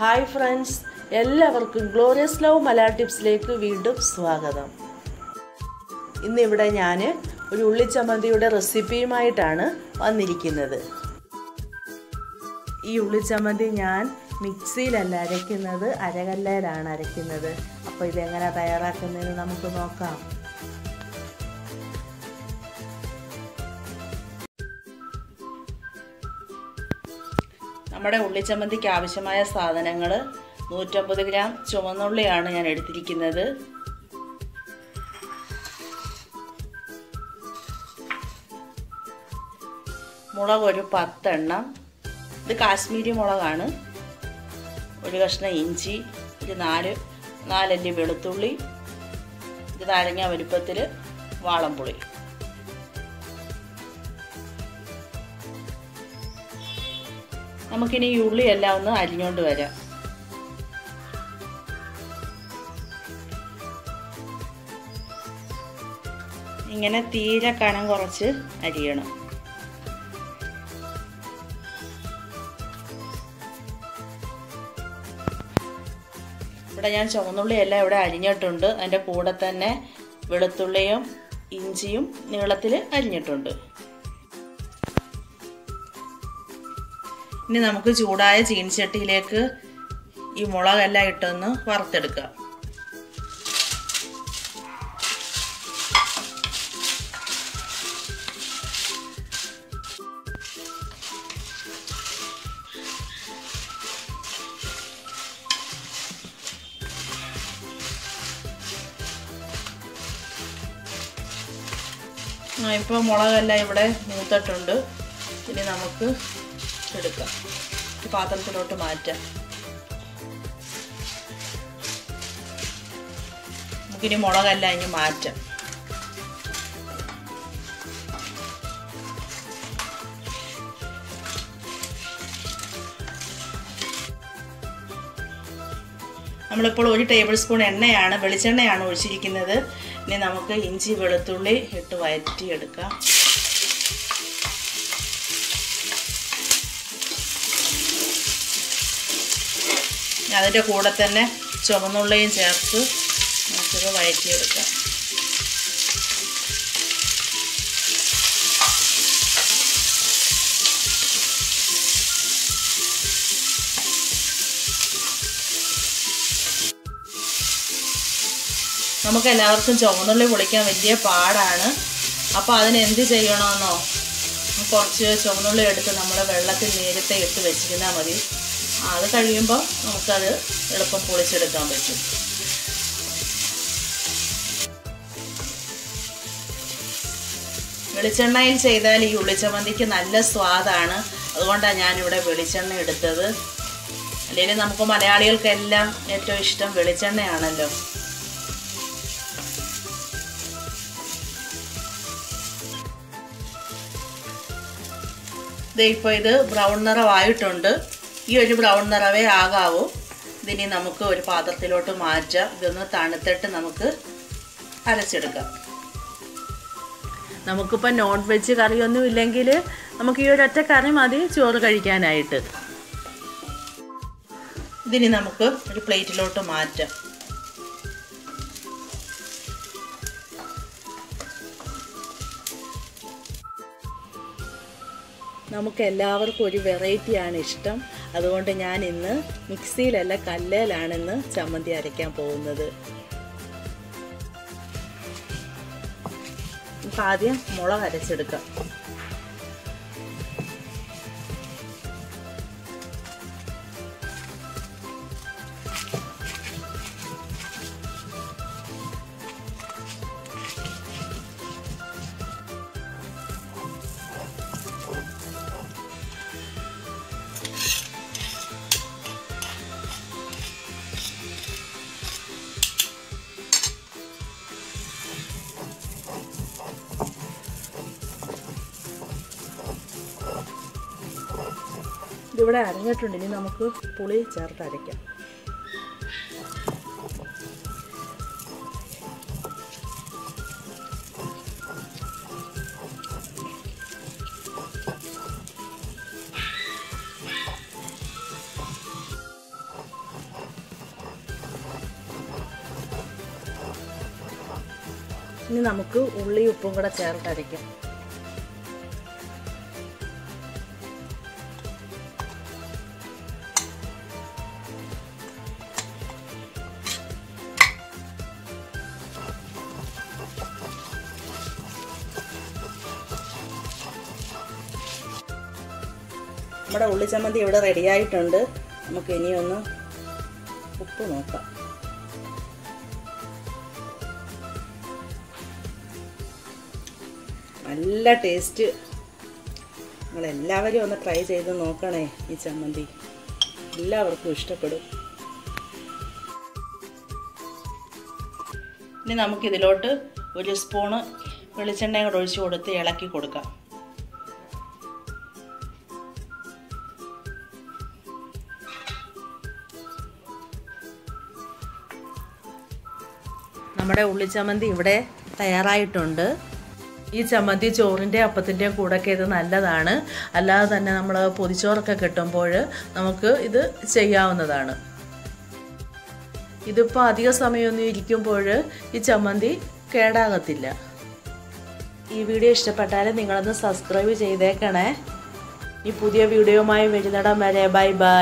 Hi friends, എല്ലാവർക്കും glorious love Malayalam ടിപ്സിലേക്ക് വീണ്ടും സ്വാഗതം. ഇന്നിവിടെ ഞാൻ ഒരു ഉള്ളി ചമ്മന്തിയുടെ റെസിപ്പിയുമായിട്ടാണ് വന്നിരിക്കുന്നത്. ഈ ഉള്ളി ചമ്മന്തി ഞാൻ മിക്സിയിലല്ല അരയ്ക്കുന്നത്, അരകല്ലിലാണ് അരയ്ക്കുന്നത്. അപ്പോൾ ഇതെങ്ങനെ തയ്യാറാക്കുന്നതെന്ന് നമുക്ക് നോക്കാം. നമ്മുടെ ഉള്ളിച്ചമ്മന്തിക്ക് ആവശ്യമായ സാധനങ്ങൾ 150 ഗ്രാം ചുവന്നുള്ളിയാണ് ഞാൻ എടുത്തിരിക്കുന്നത്. മുളക് ഒരു 10 എണ്ണം, ഇത് കാശ്മീരി മുളകാണ്. ഒരു കഷ്ണം ഇഞ്ചി, ഒരു 4 അല്ലി വെളുത്തുള്ളി, ഇത് നാരങ്ങ വലുപ്പത്തിൽ വാളംപുളി. നമുക്കിനി ഈ ഉള്ളി എല്ലാം ഒന്ന് അരിഞ്ഞുകൊണ്ട് വരാം. ഇങ്ങനെ തീരെ കനം കുറച്ച് അരിയണം. ഇവിടെ ഞാൻ ചുവന്നുള്ളി എല്ലാം ഇവിടെ അരിഞ്ഞിട്ടുണ്ട്. അതിൻ്റെ കൂടെ തന്നെ വെളുത്തുള്ളിയും ഇഞ്ചിയും നീളത്തിൽ അരിഞ്ഞിട്ടുണ്ട്. ഇനി നമുക്ക് ചൂടായ ചീനിച്ചട്ടിയിലേക്ക് ഈ മുളകെല്ലാം ഇട്ടൊന്ന് വറുത്തെടുക്കാം. ഇപ്പോൾ മുളകെല്ലാം ഇവിടെ മൂത്തിട്ടുണ്ട്. ഇനി നമുക്ക് എടുക്കാം, പാത്രത്തിലോട്ട് മാറ്റാം. നമുക്കിനി മുളകെല്ലാം ഇനി മാറ്റാം. നമ്മളിപ്പോൾ 1 ടേബിൾ സ്പൂൺ വെളിച്ചെണ്ണയാണ് ഒഴിച്ചിരിക്കുന്നത്. ഇനി നമുക്ക് ഇഞ്ചി വെളുത്തുള്ളി ഇട്ട് വഴറ്റിയെടുക്കാം. അതിൻ്റെ കൂടെ തന്നെ ചുവന്നുള്ളിയും ചേർത്ത് നമുക്കിത് വഴറ്റിയെടുക്കാം. നമുക്ക് എല്ലാവർക്കും ചുവന്നുള്ളി പൊളിക്കാൻ വലിയ പാടാണ്. അപ്പോൾ അതിന് എന്ത് ചെയ്യണമെന്നോ, കുറച്ച് ചുവന്നുള്ളി എടുത്ത് നമ്മൾ വെള്ളത്തിൽ നേരത്തെ ഇട്ട് വെച്ചിരുന്നാൽ മതി. അത് കഴിയുമ്പോൾ നമുക്കത് എളുപ്പം പൊളിച്ചെടുക്കാൻ പറ്റും. വെളിച്ചെണ്ണയിൽ ചെയ്താൽ ഈ ഉള്ളിച്ചമ്മന്തിക്ക് നല്ല സ്വാദാണ്. അതുകൊണ്ടാണ് ഞാനിവിടെ വെളിച്ചെണ്ണ എടുത്തത്. അല്ലെങ്കിൽ നമുക്ക് മലയാളികൾക്കെല്ലാം ഏറ്റവും ഇഷ്ടം വെളിച്ചെണ്ണയാണല്ലോ. ഇപ്പോൾ ഇത് ബ്രൗൺ നിറമായിട്ടുണ്ട്. ഈ ഒരു ബ്രൗൺ നിറവേ ആകാവൂ. ഇതിനി നമുക്ക് ഒരു പാത്രത്തിലോട്ട് മാറ്റാം. ഇതൊന്ന് തണുത്തിട്ട് നമുക്ക് അരച്ചെടുക്കാം. നമുക്കിപ്പോൾ നോൺ വെജ് കറിയൊന്നും ഇല്ലെങ്കിൽ നമുക്ക് ഈ ഒരൊറ്റ കറി മതി ചോറ് കഴിക്കാനായിട്ട്. ഇതിനി നമുക്ക് ഒരു പ്ലേറ്റിലോട്ട് മാറ്റാം. നമുക്ക് എല്ലാവർക്കും ഒരു വെറൈറ്റിയാണ് ഇഷ്ടം. അതുകൊണ്ട് ഞാൻ ഇന്ന് മിക്സിയിലല്ല കല്ലിലാണിന്ന് ചമ്മന്തി അരയ്ക്കാൻ പോകുന്നത്. നമുക്ക് ആദ്യം മുളക് അരച്ചെടുക്കാം. ഇതിവിടെ അരഞ്ഞിട്ടുണ്ട്. ഇനി നമുക്ക് പുളി ചേർത്ത് അരയ്ക്കാം. ഇനി നമുക്ക് ഉള്ളി ഉപ്പും കൂടെ ചേർത്തരയ്ക്കാം. നമ്മുടെ ഉള്ളി ചമ്മന്തി ഇവിടെ റെഡി ആയിട്ടുണ്ട്. നമുക്ക് ഇനിയൊന്ന് ഉപ്പ് നോക്കാം. നല്ല ടേസ്റ്റ്. നിങ്ങളെല്ലാവരും ഒന്ന് ട്രൈ ചെയ്ത് നോക്കണേ. ഈ ചമ്മന്തി എല്ലാവർക്കും ഇഷ്ടപ്പെടും. ഇനി നമുക്കിതിലോട്ട് 1 സ്പൂണ് വെളിച്ചെണ്ണയും കൂടെ ഒഴിച്ച് കൊടുത്ത് ഇളക്കി കൊടുക്കാം. നമ്മുടെ ഉള്ളിച്ചമ്മന്തി ഇവിടെ തയ്യാറായിട്ടുണ്ട്. ഈ ചമ്മന്തി ചോറിൻ്റെ അപ്പത്തിൻ്റെയും കൂടെയൊക്കെ ഇത് നല്ലതാണ്. അല്ലാതെ തന്നെ നമ്മൾ പൊതിച്ചോറൊക്കെ കിട്ടുമ്പോൾ നമുക്ക് ഇത് ചെയ്യാവുന്നതാണ്. ഇതിപ്പോൾ അധിക സമയമൊന്നും ഇരിക്കുമ്പോൾ ഈ ചമ്മന്തി കേടാകത്തില്ല. ഈ വീഡിയോ ഇഷ്ടപ്പെട്ടാൽ നിങ്ങളൊന്ന് സബ്സ്ക്രൈബ് ചെയ്തേക്കണേ. ഈ പുതിയ വീഡിയോയുമായി വരുന്നിടം വരെ ബൈ ബൈ.